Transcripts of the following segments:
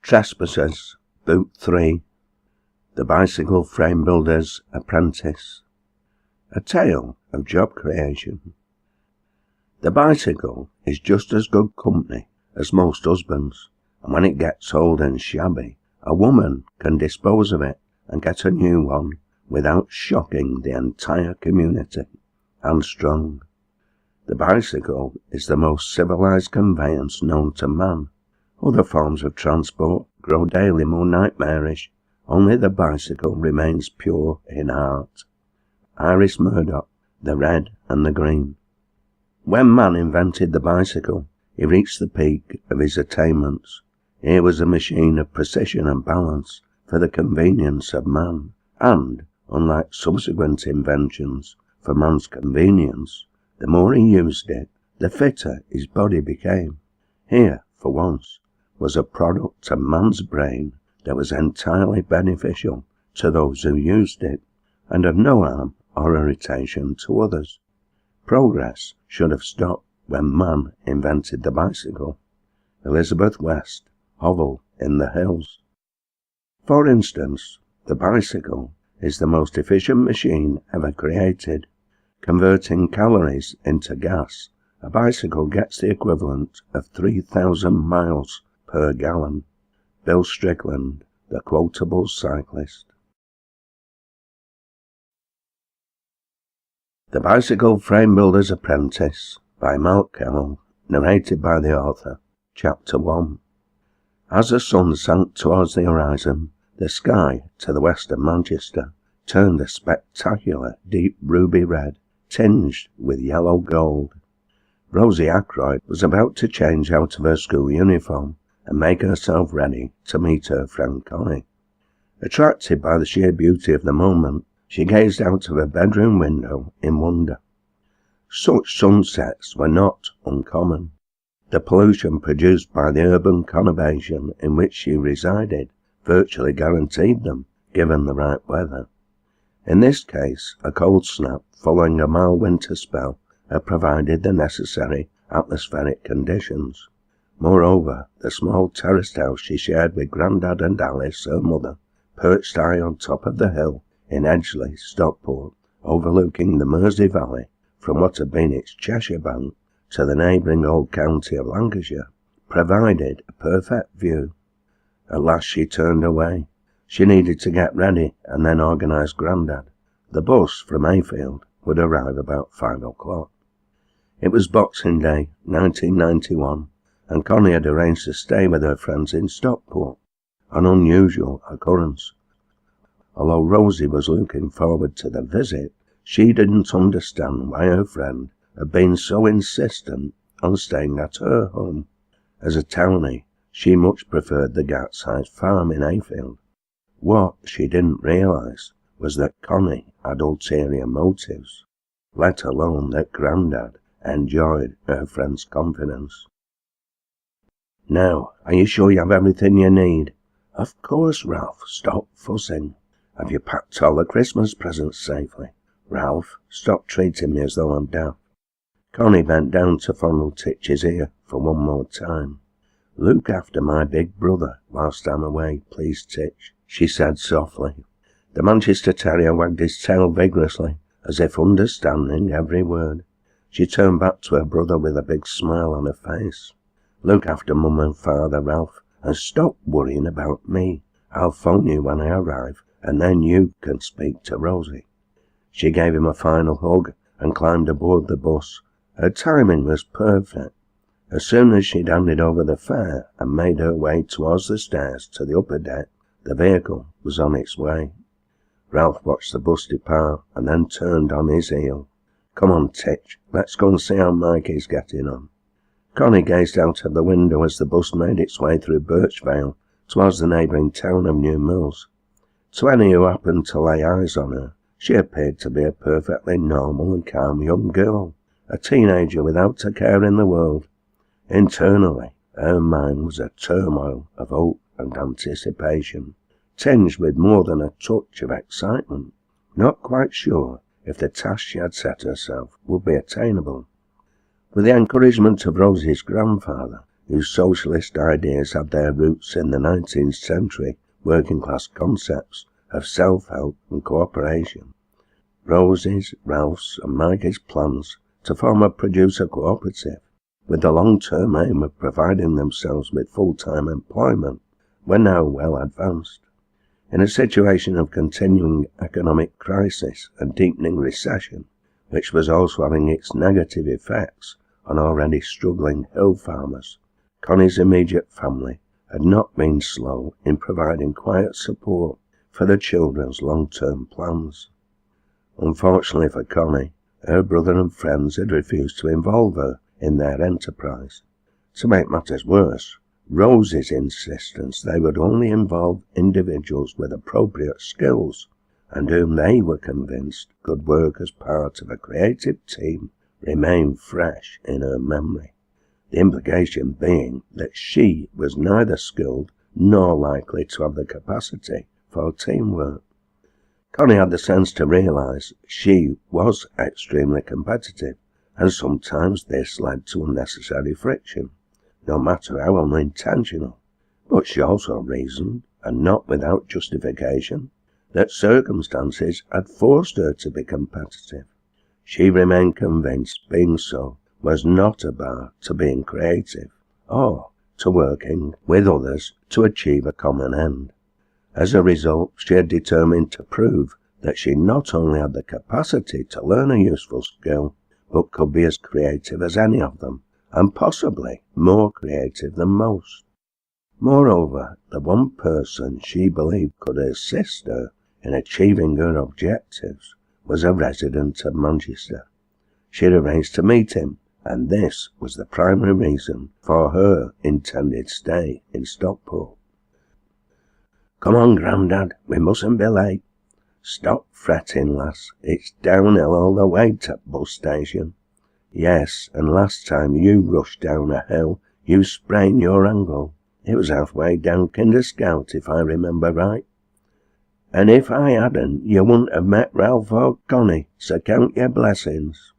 Trespassers, Boot 3, The Bicycle Frame Builder's Apprentice. A tale of job creation. The bicycle is just as good company as most husbands, and when it gets old and shabby, a woman can dispose of it and get a new one without shocking the entire community. And strong. The bicycle is the most civilized conveyance known to man. Other forms of transport grow daily more nightmarish. Only the bicycle remains pure in heart. Iris Murdoch, The Red and the Green. When man invented the bicycle, he reached the peak of his attainments. Here was a machine of precision and balance for the convenience of man, and, unlike subsequent inventions, for man's convenience. The more he used it, the fitter his body became. Here, for once, was a product of man's brain that was entirely beneficial to those who used it, and of no harm or irritation to others. Progress should have stopped when man invented the bicycle. Elizabeth West, Hovel in the Hills. For instance, the bicycle is the most efficient machine ever created. Converting calories into gas, a bicycle gets the equivalent of 3,000 miles per gallon. Bill Strickland, The Quotable Cyclist. The Bicycle Frame Builder's Apprentice by Malc Cowle, narrated by the author. Chapter 1. As the sun sank towards the horizon, the sky to the west of Manchester turned a spectacular deep ruby red, tinged with yellow gold. Rosie Ackroyd was about to change out of her school uniform and make herself ready to meet her friend Connie. Attracted by the sheer beauty of the moment, she gazed out of her bedroom window in wonder. Such sunsets were not uncommon. The pollution produced by the urban conurbation in which she resided virtually guaranteed them, given the right weather. In this case, a cold snap following a mild winter spell had provided the necessary atmospheric conditions. Moreover, the small terraced house she shared with Grandad and Alice, her mother, perched high on top of the hill in Edgeley, Stockport, overlooking the Mersey Valley from what had been its Cheshire bank to the neighbouring old county of Lancashire, provided a perfect view. At last she turned away. She needed to get ready and then organise Grandad. The bus from Mayfield would arrive about 5 o'clock. It was Boxing Day, 1991, and Connie had arranged to stay with her friends in Stockport, an unusual occurrence. Although Rosie was looking forward to the visit, she didn't understand why her friend had been so insistent on staying at her home. As a townie, she much preferred the Gatside farm in Mayfield. What she didn't realise was that Connie had ulterior motives, let alone that Grandad enjoyed her friend's confidence. "Now, are you sure you have everything you need?" "Of course, Ralph. Stop fussing." "Have you packed all the Christmas presents safely?" "Ralph, stop treating me as though I'm daft." Connie bent down to fondle Titch's ear for one more time. "Look after my big brother whilst I'm away, please, Titch," she said softly. The Manchester Terrier wagged his tail vigorously, as if understanding every word. She turned back to her brother with a big smile on her face. "Look after Mum and Father, Ralph, and stop worrying about me. I'll phone you when I arrive, and then you can speak to Rosie." She gave him a final hug and climbed aboard the bus. Her timing was perfect. As soon as she'd handed over the fare and made her way towards the stairs to the upper deck, the vehicle was on its way. Ralph watched the bus depart and then turned on his heel. "Come on, Titch, let's go and see how Mikey's getting on." Connie gazed out of the window as the bus made its way through Birchvale towards the neighbouring town of New Mills. To any who happened to lay eyes on her, she appeared to be a perfectly normal and calm young girl, a teenager without a care in the world. Internally, her mind was a turmoil of hope and anticipation, tinged with more than a touch of excitement, not quite sure if the task she had set herself would be attainable. With the encouragement of Rosie's grandfather, whose socialist ideas had their roots in the 19th century working-class concepts of self-help and cooperation. Rosie's, Ralph's and Mikey's plans to form a producer cooperative with the long-term aim of providing themselves with full-time employment were now well advanced. In a situation of continuing economic crisis and deepening recession, which was also having its negative effects on already struggling hill farmers, Connie's immediate family had not been slow in providing quiet support for the children's long-term plans. Unfortunately for Connie, her brother and friends had refused to involve her in their enterprise. To make matters worse, Rosie's insistence they would only involve individuals with appropriate skills and whom they were convinced could work as part of a creative team remained fresh in her memory. The implication being that she was neither skilled nor likely to have the capacity for teamwork. Connie had the sense to realise she was extremely competitive, and sometimes this led to unnecessary friction, no matter how unintentional. But she also reasoned, and not without justification, that circumstances had forced her to be competitive. She remained convinced being so was not a bar to being creative, or to working with others to achieve a common end. As a result, she had determined to prove that she not only had the capacity to learn a useful skill, but could be as creative as any of them, and possibly more creative than most. Moreover, the one person she believed could assist her in achieving her objectives was a resident of Manchester. She had arranged to meet him, and this was the primary reason for her intended stay in Stockport. "Come on, Grandad, we mustn't be late." "Stop fretting, lass, it's downhill all the way to bus station." "Yes, and last time you rushed down a hill, you sprained your ankle. It was halfway down Kinder Scout, if I remember right." "And if I hadn't, you wouldn't have met Ralph or Connie, so count your blessings."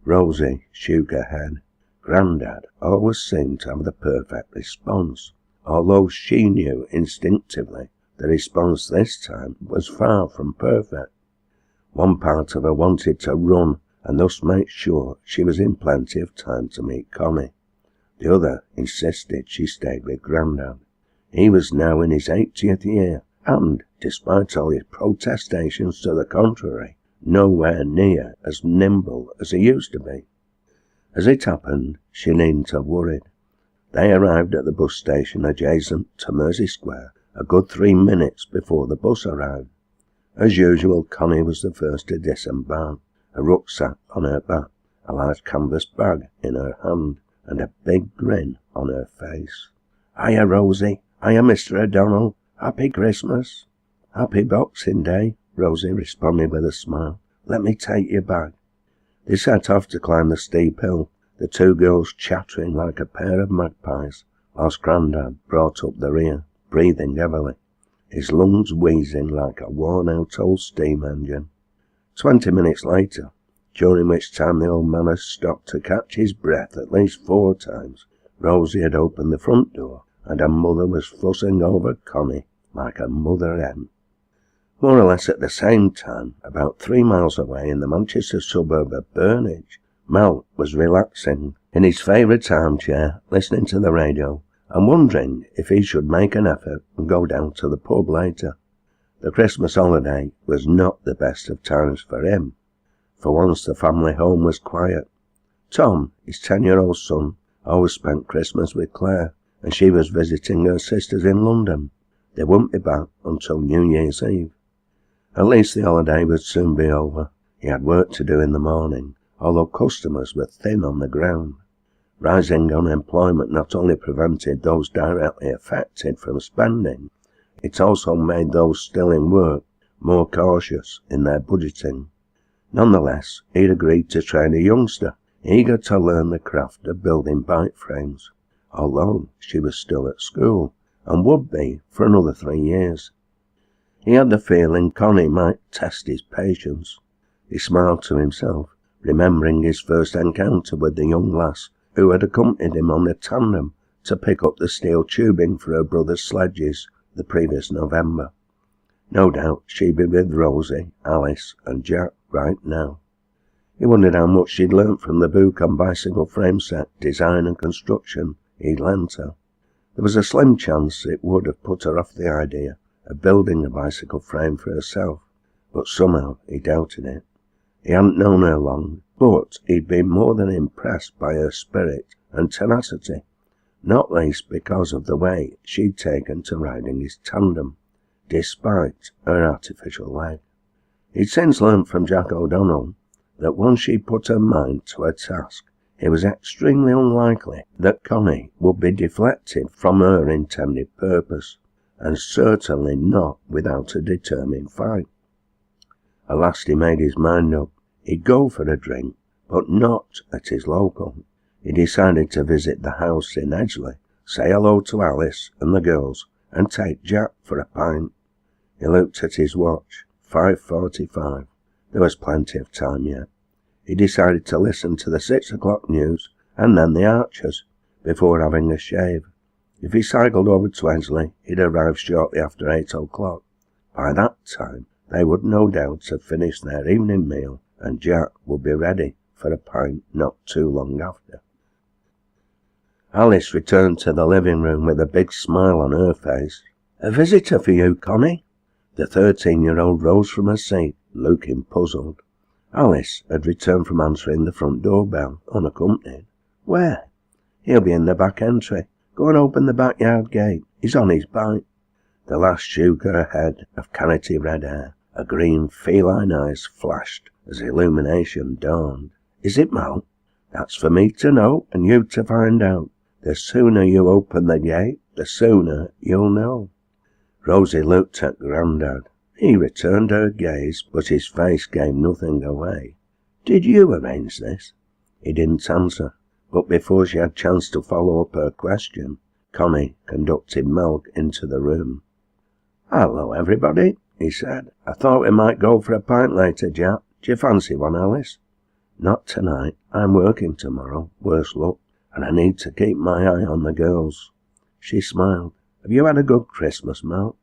Rosie shook her head. Grandad always seemed to have the perfect response, although she knew instinctively the response this time was far from perfect. One part of her wanted to run and thus make sure she was in plenty of time to meet Connie. The other insisted she stayed with Grandad. He was now in his 80th year, and, despite all his protestations to the contrary, nowhere near as nimble as he used to be. As it happened, she needn't have worried. They arrived at the bus station adjacent to Mersey Square a good 3 minutes before the bus arrived. As usual, Connie was the first to disembark, a rucksack on her back, a large canvas bag in her hand, and a big grin on her face. "Hiya, Rosie. Hiya, Mr. O'Donnell. Happy Christmas." "Happy Boxing Day," Rosie responded with a smile. "Let me take your bag." They set off to climb the steep hill, the two girls chattering like a pair of magpies, whilst Grandad brought up the rear, breathing heavily, his lungs wheezing like a worn-out old steam engine. 20 minutes later, during which time the old man had stopped to catch his breath at least 4 times, Rosie had opened the front door, and her mother was fussing over Connie like a mother hen. More or less at the same time, about 3 miles away in the Manchester suburb of Burnage, Malc was relaxing in his favourite armchair, listening to the radio, and wondering if he should make an effort and go down to the pub later. The Christmas holiday was not the best of times for him. For once the family home was quiet. Tom, his 10-year-old son, always spent Christmas with Claire, and she was visiting her sisters in London. They wouldn't be back until New Year's Eve. At least the holiday would soon be over. He had work to do in the morning, although customers were thin on the ground. Rising unemployment not only prevented those directly affected from spending, it also made those still in work more cautious in their budgeting. Nonetheless, he'd agreed to train a youngster, eager to learn the craft of building bike frames, although she was still at school, and would be for another 3 years. He had the feeling Connie might test his patience. He smiled to himself, remembering his first encounter with the young lass who had accompanied him on the tandem to pick up the steel tubing for her brother's sledges the previous November. No doubt she'd be with Rosie, Alice and Jack right now. He wondered how much she'd learnt from the book on bicycle frame set design and construction he'd lent her. There was a slim chance it would have put her off the idea of building a bicycle frame for herself, but somehow he doubted it. He hadn't known her long, but he'd been more than impressed by her spirit and tenacity, not least because of the way she'd taken to riding his tandem, despite her artificial leg. He'd since learnt from Jack O'Donnell that once she put her mind to her task, it was extremely unlikely that Connie would be deflected from her intended purpose, and certainly not without a determined fight. At last he made his mind up. He'd go for a drink, but not at his local. He decided to visit the house in Edgeley, say hello to Alice and the girls, and take Jack for a pint. He looked at his watch. 5:45. There was plenty of time yet. He decided to listen to the 6 o'clock news and then the Archers before having a shave. If he cycled over to Edgeley, he'd arrive shortly after 8 o'clock. By that time, they would no doubt have finished their evening meal, and Jack would be ready for a pint not too long after. Alice returned to the living room with a big smile on her face. "A visitor for you, Connie?" The 13-year-old rose from her seat, looking puzzled. Alice had returned from answering the front doorbell, unaccompanied. "Where?" "He'll be in the back entry. Go and open the backyard gate. He's on his bike." The lass shook her head of carroty red hair. Her green feline eyes flashed as illumination dawned. "Is it Malc?" "That's for me to know and you to find out. The sooner you open the gate, the sooner you'll know." Rosie looked at Grandad. He returned her gaze, but his face gave nothing away. "Did you arrange this?" He didn't answer, but before she had chance to follow up her question, Connie conducted Malc into the room. "Hello, everybody," he said. "I thought we might go for a pint later, Jack. Do you fancy one, Alice?" "Not tonight. I'm working tomorrow, worse luck, and I need to keep my eye on the girls." She smiled. "Have you had a good Christmas, Malc?"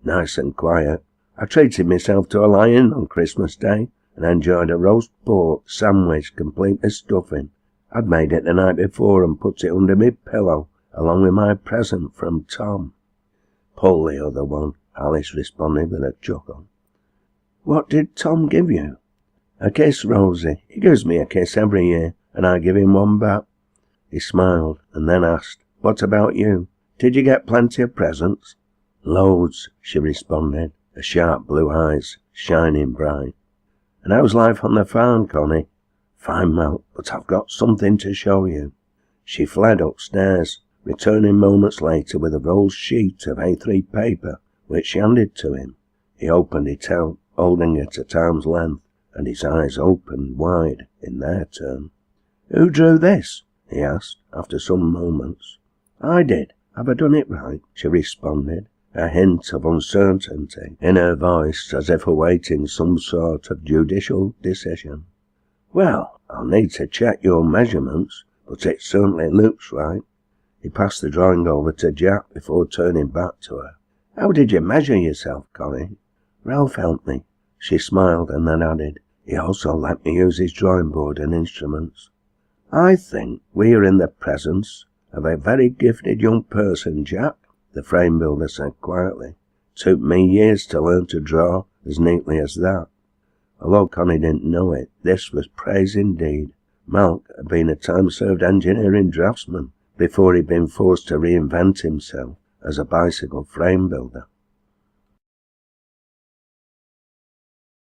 "Nice and quiet. I treated myself to a lie-in on Christmas Day and enjoyed a roast pork sandwich complete with stuffing. I'd made it the night before and put it under my pillow along with my present from Tom." "Pull the other one," Alice responded with a chuckle. "What did Tom give you?" "A kiss, Rosie. He gives me a kiss every year, and I give him one back." He smiled and then asked, "What about you? Did you get plenty of presents?" "Loads," she responded, her sharp blue eyes shining bright. "And how's life on the farm, Connie?" "Fine, Malc, but I've got something to show you." She fled upstairs, returning moments later with a rolled sheet of A3 paper, which she handed to him. He opened it out, holding it at arm's length, and his eyes opened wide in their turn. "Who drew this?" he asked, after some moments. "I did. Have I done it right?" she responded, a hint of uncertainty in her voice as if awaiting some sort of judicial decision. "Well, I'll need to check your measurements, but it certainly looks right." He passed the drawing over to Jack before turning back to her. "How did you measure yourself, Connie?" "Ralph helped me." She smiled and then added, "He also let me use his drawing board and instruments." "I think we are in the presence of a very gifted young person, Jack," the frame builder said quietly. "Took me years to learn to draw as neatly as that." Although Connie didn't know it, this was praise indeed. Malc had been a time-served engineering draftsman before he'd been forced to reinvent himself as a bicycle frame builder.